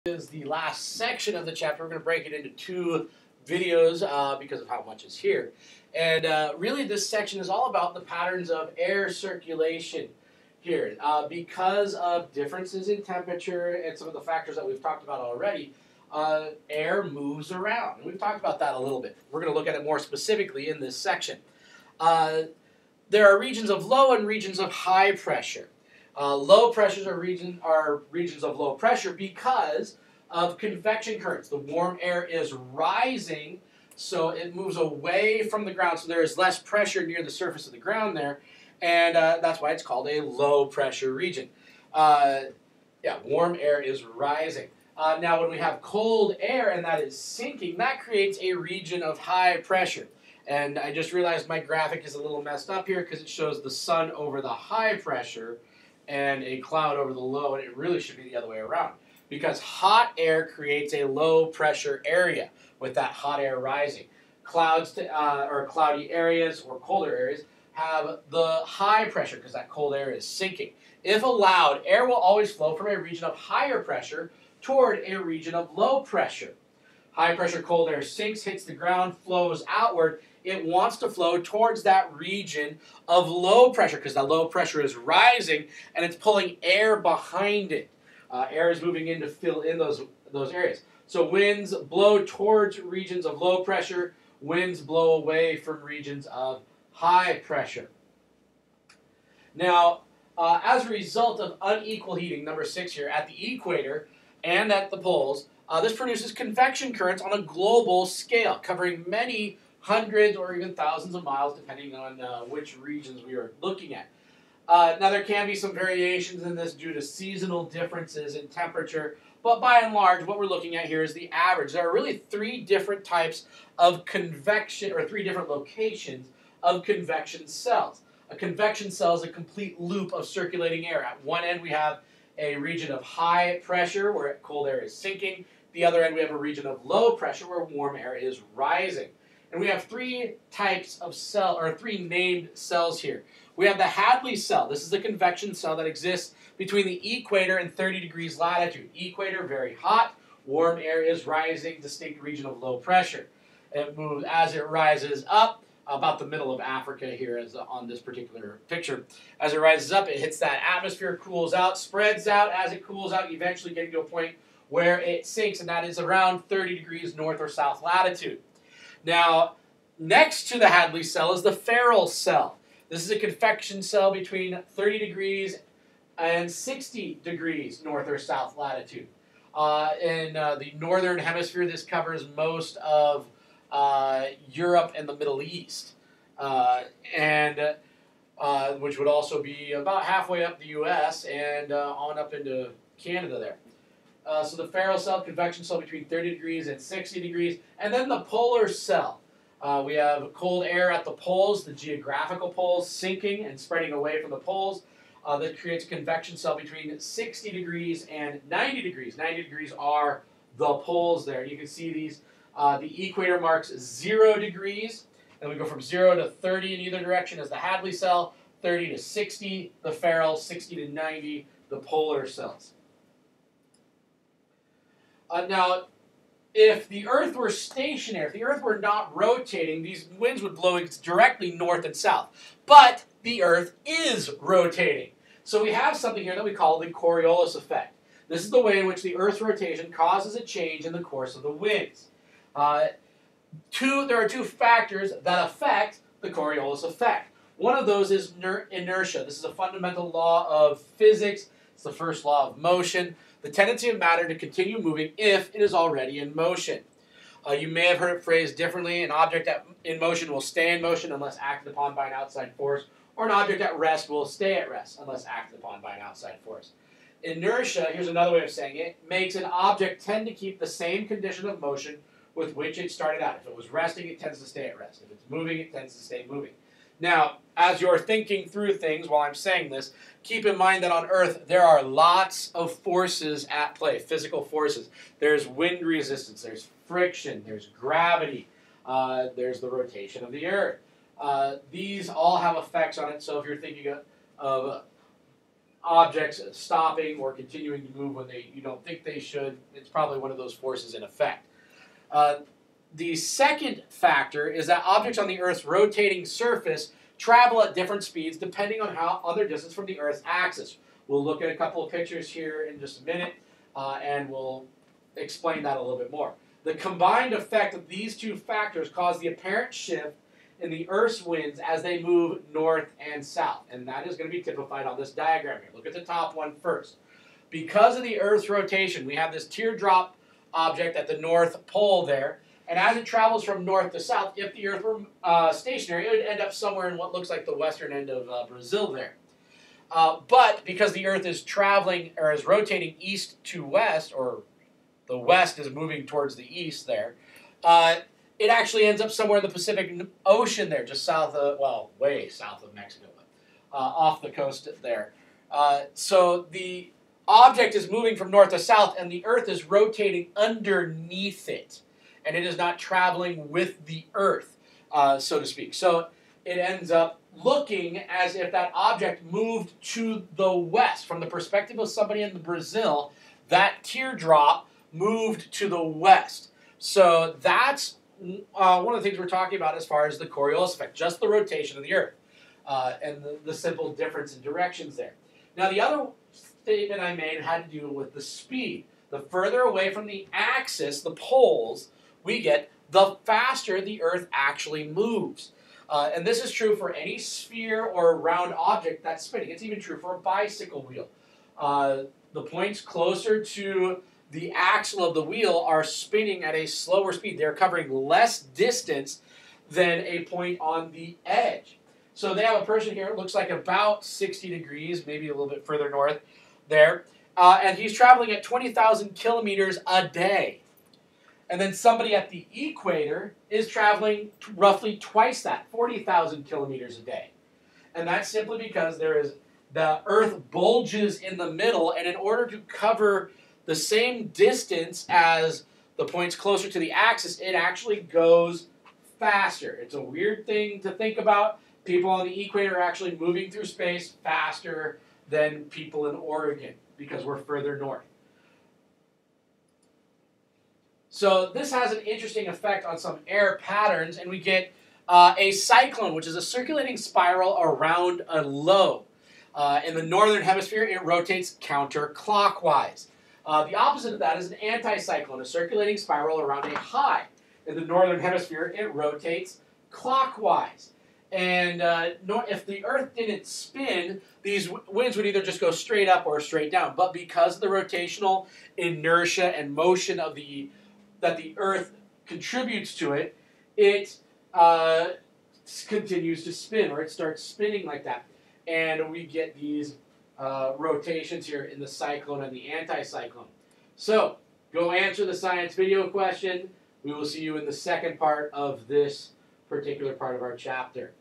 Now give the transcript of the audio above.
Is the last section of the chapter. We're going to break it into two videos because of how much is here. And really this section is all about the patterns of air circulation here. Because of differences in temperature and some of the factors that we've talked about already, air moves around. And we've talked about that a little bit. We're going to look at it more specifically in this section. There are regions of low and regions of high pressure. Low pressures are regions of low pressure because of convection currents. The warm air is rising, so it moves away from the ground, so there is less pressure near the surface of the ground there, and that's why it's called a low pressure region. Warm air is rising. Now when we have cold air and that is sinking, that creates a region of high pressure. And I just realized my graphic is a little messed up here because it shows the sun over the high pressure and a cloud over the low, and it really should be the other way around. Because hot air creates a low pressure area with that hot air rising. Clouds or cloudy areas or colder areas have the high pressure because that cold air is sinking. If allowed, air will always flow from a region of higher pressure toward a region of low pressure. High pressure cold air sinks, hits the ground, flows outward. It wants to flow towards that region of low pressure because that low pressure is rising and it's pulling air behind it. Air is moving in to fill in those areas. So winds blow towards regions of low pressure. Winds blow away from regions of high pressure. Now, as a result of unequal heating, number 6 here, at the equator and at the poles, this produces convection currents on a global scale, covering many hundreds or even thousands of miles, depending on which regions we are looking at. Now, there can be some variations in this due to seasonal differences in temperature, but by and large, what we're looking at here is the average. There are really 3 different types of convection, or 3 different locations of convection cells. A convection cell is a complete loop of circulating air. At one end, we have a region of high pressure where cold air is sinking. The other end, we have a region of low pressure where warm air is rising. And we have 3 types of cell, or 3 named cells here. We have the Hadley cell. This is a convection cell that exists between the equator and 30 degrees latitude. Equator, very hot. Warm air is rising, distinct region of low pressure. It moves as it rises up, about the middle of Africa here as on this particular picture. As it rises up, it hits that atmosphere, cools out, spreads out. As it cools out, eventually getting to a point where it sinks, and that is around 30 degrees north or south latitude. Now, next to the Hadley cell is the Ferrel cell. This is a convection cell between 30 degrees and 60 degrees north or south latitude. In the northern hemisphere, this covers most of Europe and the Middle East, which would also be about halfway up the U.S. and on up into Canada there. So the Ferrel cell, convection cell between 30 degrees and 60 degrees. And then the polar cell. We have cold air at the poles, the geographical poles, sinking and spreading away from the poles. That creates a convection cell between 60 degrees and 90 degrees. 90 degrees are the poles there. You can see these. The equator marks 0 degrees. And we go from 0 to 30 in either direction as the Hadley cell, 30 to 60, the Ferrel, 60 to 90, the polar cells. Now, if the Earth were stationary, if the Earth were not rotating, these winds would blow directly north and south. But the Earth is rotating. So we have something here that we call the Coriolis effect. This is the way in which the Earth's rotation causes a change in the course of the winds. There are 2 factors that affect the Coriolis effect. One of those is inertia. This is a fundamental law of physics. It's the first law of motion. The tendency of matter to continue moving if it is already in motion. You may have heard it phrased differently. An object in motion will stay in motion unless acted upon by an outside force, or an object at rest will stay at rest unless acted upon by an outside force. Inertia, here's another way of saying it, makes an object tend to keep the same condition of motion with which it started out. If it was resting, it tends to stay at rest. If it's moving, it tends to stay moving. Now, as you're thinking through things while I'm saying this, keep in mind that on Earth there are lots of forces at play, physical forces. There's wind resistance, there's friction, there's gravity, there's the rotation of the Earth. These all have effects on it, so if you're thinking of objects stopping or continuing to move when you don't think they should. It's probably one of those forces in effect. The second factor is that objects on the Earth's rotating surface travel at different speeds depending on their distance from the Earth's axis. We'll look at a couple of pictures here in just a minute, and we'll explain that a little bit more. The combined effect of these two factors cause the apparent shift in the Earth's winds as they move north and south, and that is going to be typified on this diagram here. Look at the top one first. Because of the Earth's rotation, we have this teardrop object at the North Pole there, and as it travels from north to south, if the Earth were stationary, it would end up somewhere in what looks like the western end of Brazil there. But because the Earth is traveling or is rotating east to west, or the west is moving towards the east there, it actually ends up somewhere in the Pacific Ocean there, just south of, well, way south of Mexico, but off the coast there. So the object is moving from north to south, and the Earth is rotating underneath it. And it is not traveling with the Earth, so to speak. So it ends up looking as if that object moved to the west. From the perspective of somebody in Brazil, that teardrop moved to the west. So that's one of the things we're talking about as far as the Coriolis effect, just the rotation of the Earth, and the simple difference in directions there. Now, the other statement I made had to do with the speed. The further away from the axis, the poles, we get, the faster the Earth actually moves. And this is true for any sphere or round object that's spinning. It's even true for a bicycle wheel. The points closer to the axle of the wheel are spinning at a slower speed. They're covering less distance than a point on the edge. So they have a person here, it looks like about 60 degrees, maybe a little bit further north there. And he's traveling at 20,000 kilometers a day. And then somebody at the equator is traveling roughly twice that, 40,000 kilometers a day. And that's simply because the Earth bulges in the middle, and in order to cover the same distance as the points closer to the axis, it actually goes faster. It's a weird thing to think about. People on the equator are actually moving through space faster than people in Oregon because we're further north. So this has an interesting effect on some air patterns, and we get a cyclone, which is a circulating spiral around a low. In the northern hemisphere, it rotates counterclockwise. The opposite of that is an anticyclone, a circulating spiral around a high. In the northern hemisphere, it rotates clockwise. And if the Earth didn't spin, these winds would either just go straight up or straight down. But because of the rotational inertia and motion that the Earth contributes to it, it continues to spin, or it starts spinning like that. And we get these rotations here in the cyclone and the anticyclone. So, go answer the science video question. We will see you in the second part of this particular part of our chapter.